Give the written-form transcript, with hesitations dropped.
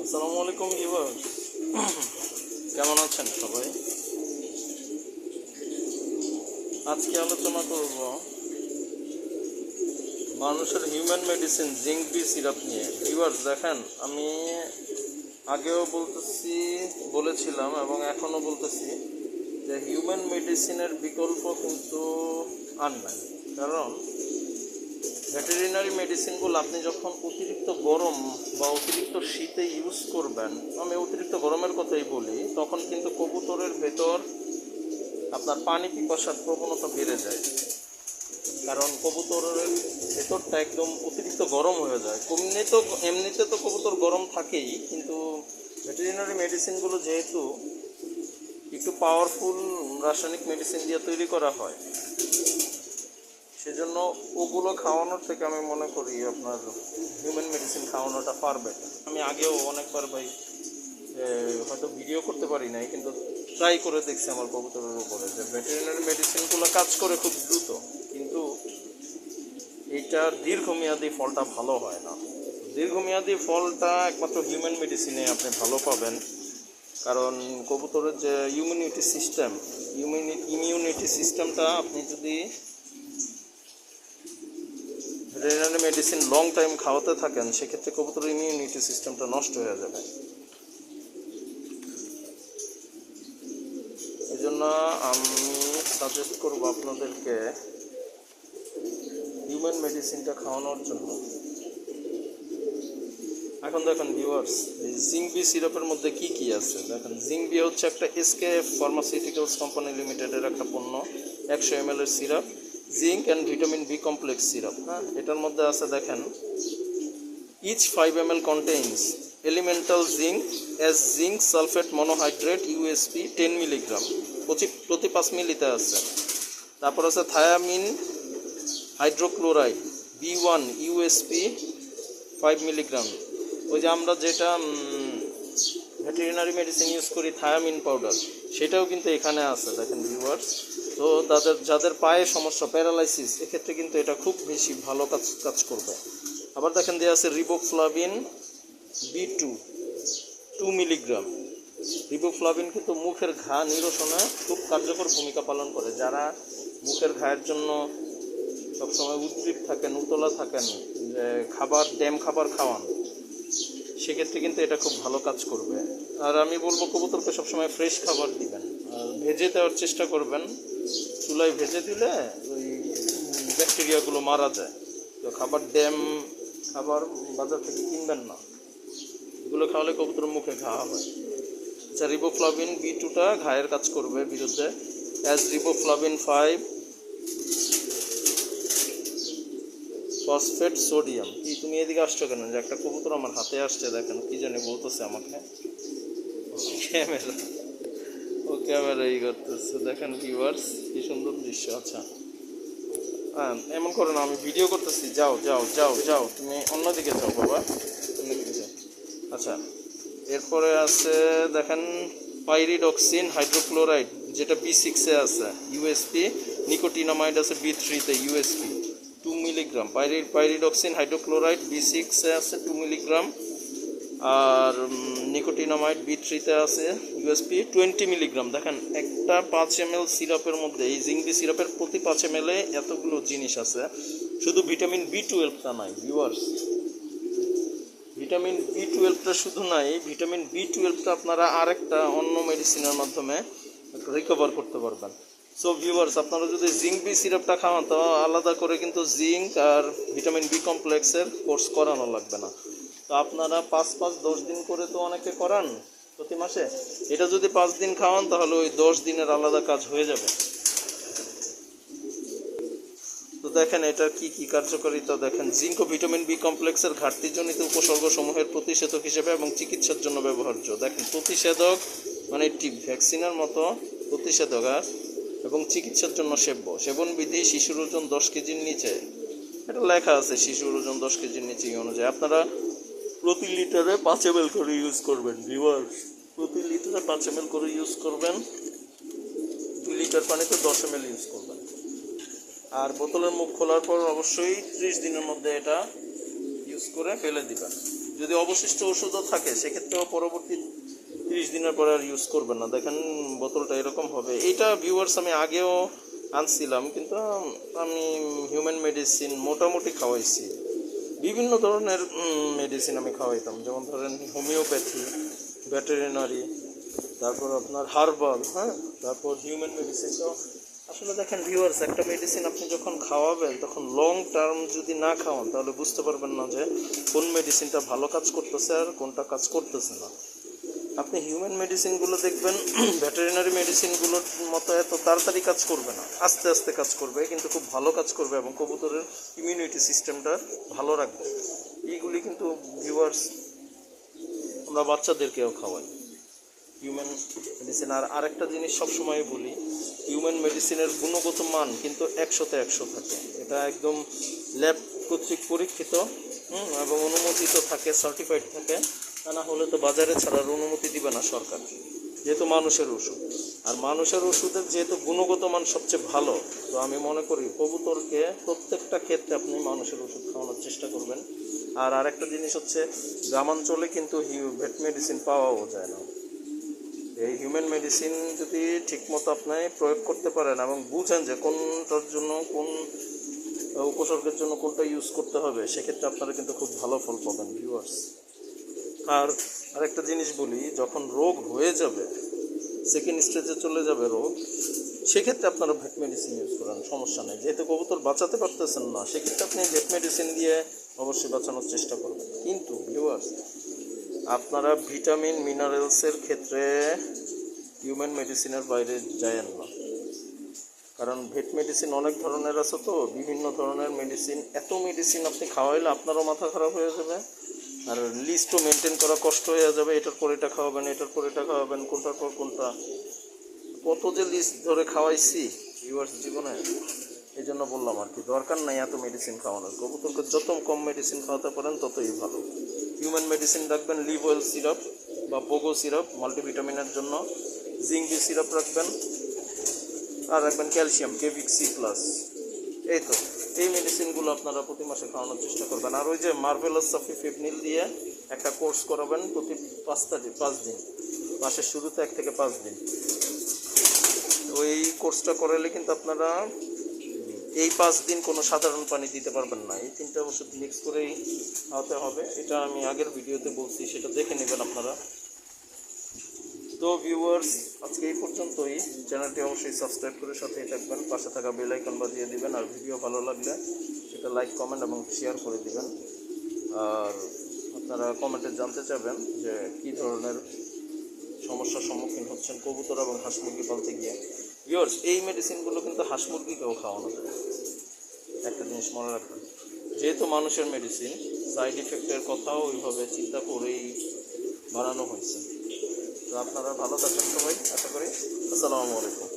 আসসালামু আলাইকুম ভিউয়ার্স, কেমন আছেন সবাই? আজকে আলোচনা করব মানুষের human medicine zinc B syrup নিয়ে। ভিউয়ার্স দেখেন, আমি আগেও বলেছিলাম এবং এখনও বলতেছি যে হিউম্যান মেডিসিনের বিকল্প কিন্তু আর নাই। কারণ ভেটেরিনারি মেডিসিনগুলো আপনি যখন অতিরিক্ত গরম বা অতিরিক্ত শীতে ইউজ করবেন, আমি অতিরিক্ত গরমের কথাই বলি, তখন কিন্তু কবুতরের ভেতর আপনার পানি পিপাসার প্রবণতা বেড়ে যায়। কারণ কবুতরের ভেতরটা একদম অতিরিক্ত গরম হয়ে যায়। এমনিতে তো কবুতর গরম থাকেই, কিন্তু ভেটেরিনারি মেডিসিনগুলো যেহেতু একটু পাওয়ারফুল রাসায়নিক মেডিসিন দিয়ে তৈরি করা হয়, সেজন্য ওগুলো খাওয়ানোর থেকে আমি মনে করি আপনার হিউম্যান মেডিসিন খাওয়ানোটা ফার বেটার। আমি আগেও অনেকবার হয়তো ভিডিও করতে পারি নাই, কিন্তু ট্রাই করে দেখছি আমার কবুতরের উপরে যে ভেটেরিনারি মেডিসিনগুলো কাজ করে খুব দ্রুত, কিন্তু এইটা দীর্ঘমেয়াদী ফলটা ভালো হয় না। দীর্ঘমেয়াদী ফলটা একমাত্র হিউম্যান মেডিসিনে আপনি ভালো পাবেন। কারণ কবুতরের যে ইমিউনিটি সিস্টেমটা আপনি যদি ভেটেরিনারি মেডিসিন লং টাইম খাওয়াতে থাকেন, সেক্ষেত্রে কবুতরের ইমিউনিটি সিস্টেমটা নষ্ট হয়ে যাবে। এই জন্য আমি সাজেস্ট করব আপনাদেরকে হিউম্যান মেডিসিনটা খাওয়ানোর জন্য। এখন দেখেন ভিউয়ার্স, এই জিঙ্ক বি সিরাপের মধ্যে কি কি আছে দেখেন। জিঙ্ক বি হচ্ছে একটা এসকেএফ ফার্মাসিউটিক্যালস কোম্পানি লিমিটেডের একটা পণ্য, 100 ml এর syrup, zinc and vitamin B complex syrup. হ্যাঁ, এটার মধ্যে আছে দেখেন, each 5 ml contains elemental zinc as zinc sulfate monohydrate USP 10 milligram, প্রতি 5 মিলিতে আছে। তারপর আছে thymine hydrochloride B1 USP 5 milligram. ওই যে আমরা যেটা ভেটেরিনারি মেডিসিন ইউজ করি থায়ামিন পাউডার, সেটাও কিন্তু এখানে আছে দেখেন ভিউয়ার্স। তো যাদের পায়ে সমস্যা, প্যারালাইসিস, এক্ষেত্রে কিন্তু এটা খুব বেশি ভালো কাজ করবে। আবার দেখেন দেওয়া আছে রিবোফ্লাভিন B2 2 মিলিগ্রাম। রিবোফ্লাভিন কিন্তু মুখের ঘা নিরসনে খুব কার্যকর ভূমিকা পালন করে। যারা মুখের ঘায়ের জন্য সবসময় উদ্গ্রীব থাকেন, উতলা থাকেন, যে ড্যাম খাবার খাওয়ান, সেক্ষেত্রে কিন্তু এটা খুব ভালো কাজ করবে। আর আমি বলবো কবুতরকে সবসময় ফ্রেশ খাবার দিবেন, আর ভেজে দেওয়ার চেষ্টা করবেন। চুলায় ভেজে দিলে ওই ব্যাকটেরিয়াগুলো মারা যায়। তো ড্যাম খাবার বাজার থেকে কিনবেন না, এগুলো খাওয়ালে কবুতরের মুখে ঘা হয়। আচ্ছা, রিবোফ্লাভিন B2টা ঘায়ের কাজ করবে বিরুদ্ধে, অ্যাজ রিবোফ্লাভিন 5 ফসফেট সোডিয়াম। কি তুমি এদিকে আসছো কেন? যে একটা কবুতর আমার হাতে আসছে, দেখেন কি জানি বলতেছে আমাকে, ক্যামেরা করতেছে। দেখেন ভিউয়ার্স, কি সুন্দর দৃশ্য। আচ্ছা, হ্যাঁ, এমন করো না, আমি ভিডিও করতেছি, যাও যাও যাও যাও, তুমি অন্যদিকে যাও বাবা, অন্যদিকে যাও। আচ্ছা, এরপরে আছে দেখেন পাইরিডক্সিন হাইড্রোক্লোরাইড, যেটা B6-এ আছে USP, নিকোটিনামাইড আছে B3-তে USP 2 মিলিগ্রাম। পাইরিডক্সিন হাইড্রোক্লোরাইড B6-এ আছে 2 মিলিগ্রাম, আর নিকোটিনামাইড B3-তে আছে USP 20 মিলিগ্রাম। দেখেন একটা 5 ml সিরাপের মধ্যে, এই জিঙ্ক বি সিরাপের প্রতি 5 ml এতগুলো জিনিস আছে। শুধু ভিটামিন B12টা নাই ভিউয়ার্স, ভিটামিন B12টা শুধু নাই, ভিটামিন B12টা আপনারা আরেকটা অন্য মেডিসিনের মাধ্যমে রিকভার করতে পারবেন। সো ভিউয়ার্স, আপনারা যদি জিঙ্ক বি সিরাপটা খাওয়ান, তো আলাদা করে কিন্তু জিঙ্ক আর ভিটামিন বি কমপ্লেক্সের কোর্স করানো লাগবে না। তো আপনারা 5-10 দিন করে তো অনেকে করান প্রতি মাসে, এটা যদি 5 দিন খাওয়ান, তাহলে ওই 10 দিনের আলাদা কাজ হয়ে যাবে। তো দেখেন এটা কি কি কার্যকারিতা দেখেন। জিঙ্ক ও ভিটামিন বি কমপ্লেক্সের ঘাটতিজনিত উপসর্গ সমূহের প্রতিষেধক হিসেবে এবং চিকিৎসার জন্য ব্যবহার্য। দেখেন প্রতিষেধক মানে ভ্যাকসিনের মতো প্রতিষেধক, এবং চিকিৎসার জন্য সেবন বিধি শিশুর ওজন 10 কেজির নিচে, এটা লেখা আছে শিশুর ওজন 10 কেজির নিচে। এই অনুযায়ী আপনারা প্রতি লিটারে 5 ml করে ইউজ করবেন ভিউয়ার্স, প্রতি লিটারে 5 ml করে ইউজ করবেন। 2 লিটার পানিতে 10 ml ইউজ করবেন। আর বোতলের মুখ খোলার পর অবশ্যই 30 দিনের মধ্যে এটা ইউজ করে ফেলে দিবেন। যদি অবশিষ্ট ওষুধও থাকে সেক্ষেত্রেও পরবর্তী 30 দিনের পরে আর ইউজ করবেন না। দেখেন বোতলটা এরকম হবে। এইটা ভিউয়ার্স আমি আগেও আনছিলাম, কিন্তু আমি হিউম্যান মেডিসিন মোটামুটি খাওয়াইছি। বিভিন্ন ধরনের মেডিসিন আমি খাওয়াইতাম, যেমন ধরেন হোমিওপ্যাথি, ভেটেরিনারি, তারপর আপনার হার্বাল, হ্যাঁ, তারপর হিউম্যান মেডিসিন। তো আসলে দেখেন ভিউয়ার্স, একটা মেডিসিন আপনি যখন খাওয়াবেন তখন লং টার্ম যদি না খাওয়ান তাহলে বুঝতে পারবেন না যে কোন মেডিসিনটা ভালো কাজ করতেছে আর কোনটা কাজ করতেছে না। আপনি হিউম্যান মেডিসিনগুলো দেখবেন ভেটেরিনারি মেডিসিনগুলোর মতো এত তাড়াতাড়ি কাজ করবে না, আস্তে আস্তে কাজ করবে, কিন্তু খুব ভালো কাজ করবে এবং কবুতরের ইমিউনিটি সিস্টেমটা ভালো রাখবে। এইগুলি কিন্তু ভিউয়ার্স আমরা বাচ্চাদেরকেও খাওয়াই হিউম্যান মেডিসিন। আর আরেকটা জিনিস সবসময় বলি, হিউম্যান মেডিসিনের গুণগত মান কিন্তু 100তে 100 থাকে। এটা একদম ল্যাব কর্তৃক পরীক্ষিত এবং অনুমোদিত থাকে, সার্টিফাইড থাকে। তা না হলে তো বাজারে ছাড়ার অনুমতি দিবে না সরকার, যেহেতু মানুষের ওষুধ। আর মানুষের ওষুধের যেহেতু গুণগত মান সবচেয়ে ভালো, তো আমি মনে করি কবুতরকে প্রত্যেকটা ক্ষেত্রে আপনি মানুষের ওষুধ খাওয়ানোর চেষ্টা করবেন। আর আরেকটা জিনিস হচ্ছে, গ্রামাঞ্চলে কিন্তু ভেট মেডিসিন পাওয়াও যায় না। এই হিউম্যান মেডিসিন যদি ঠিকমতো আপনি প্রয়োগ করতে পারেন এবং বুঝেন যে কোনটার জন্য, কোন উপসর্গের জন্য কোনটা ইউজ করতে হবে, সেক্ষেত্রে আপনারা কিন্তু খুব ভালো ফল পাবেন ভিউয়ার্স। আর আরেকটা জিনিস বলি, যখন রোগ হয়ে যাবে, সেকেন্ড স্টেজে চলে যাবে রোগ, সেক্ষেত্রে আপনারা ভেট মেডিসিন ইউজ করেন, সমস্যা নেই। যেহেতু কবুতর বাঁচাতে পারতেছেন না, সেক্ষেত্রে আপনি ভেট মেডিসিন দিয়ে অবশ্যই বাঁচানোর চেষ্টা করবেন। কিন্তু ভিউয়ার্স, আপনারা ভিটামিন মিনারেলসের ক্ষেত্রে হিউম্যান মেডিসিনের বাইরে যায়েন না, কারণ ভেট মেডিসিন অনেক ধরনের আছে, তো বিভিন্ন ধরনের মেডিসিন, এত মেডিসিন আপনি খাওয়াইলে আপনারও মাথা খারাপ হয়ে যাবে, আর লিস্টও মেনটেন করা কষ্ট হয়ে যাবে। এটার পর এটা খাওয়াবেন, এটার পর এটা খাওয়াবেন, কোনটার পর কোনটা, কত যে লিস্ট ধরে খাওয়াইছি ভিউয়ার্স জীবনে। এই জন্য বললাম আর কি, দরকার নাই এত মেডিসিন খাওয়ানোর। কবুতরকে যত কম মেডিসিন খাওয়াতে পারেন ততই ভালো। হিউম্যান মেডিসিন রাখবেন লিভ অয়েল সিরাপ বা পোগো সিরাপ মাল্টিভিটামিনের জন্য, জিঙ্ক বি সিরাপ রাখবেন, আর রাখবেন ক্যালসিয়াম কেভিক সি প্লাস। এই তো এই মেডিসিনগুলো আপনারা প্রতি মাসে খাওয়ানোর চেষ্টা করবেন। আর ওই যে মার্ভেলাস সাফিফিপনিল দিয়ে একটা কোর্স করাবেন প্রতি 5 দিন, মাসের শুরুতে 1 থেকে 5 দিন। ওই কোর্সটা করালে কিন্তু আপনারা এই 5 দিন কোনো সাধারণ পানি দিতে পারবেন না, এই 3টা ওষুধ মিক্স করেই খাওয়াতে হবে। এটা আমি আগের ভিডিওতে বলছি, সেটা দেখে নেবেন আপনারা। তো ভিউয়ার্স, আজকে এই পর্যন্তই। চ্যানেলটি অবশ্যই সাবস্ক্রাইব করে সাথেই থাকবেন, পাশে থাকা বেল আইকন বাজিয়ে দিবেন। আর ভিডিও ভালো লাগলে সেটা লাইক, কমেন্ট এবং শেয়ার করে দিবেন। আর আপনারা কমেন্টে জানতে চাবেন যে কী ধরনের সমস্যার সম্মুখীন হচ্ছেন কবুতর এবং হাঁস মুরগি পালতে গিয়ে। ভিউয়ার্স, এই মেডিসিনগুলো কিন্তু হাঁস মুরগিকেও খাওয়ানো যায়। একটা জিনিস মনে রাখবেন, যেহেতু মানুষের মেডিসিন, সাইড ইফেক্টের কথাও ওইভাবে চিন্তা করেই বানানো হয়েছে। তো আপনারা ভালো থাকবেন সবাই, আশা করি। আসসালামু আলাইকুম।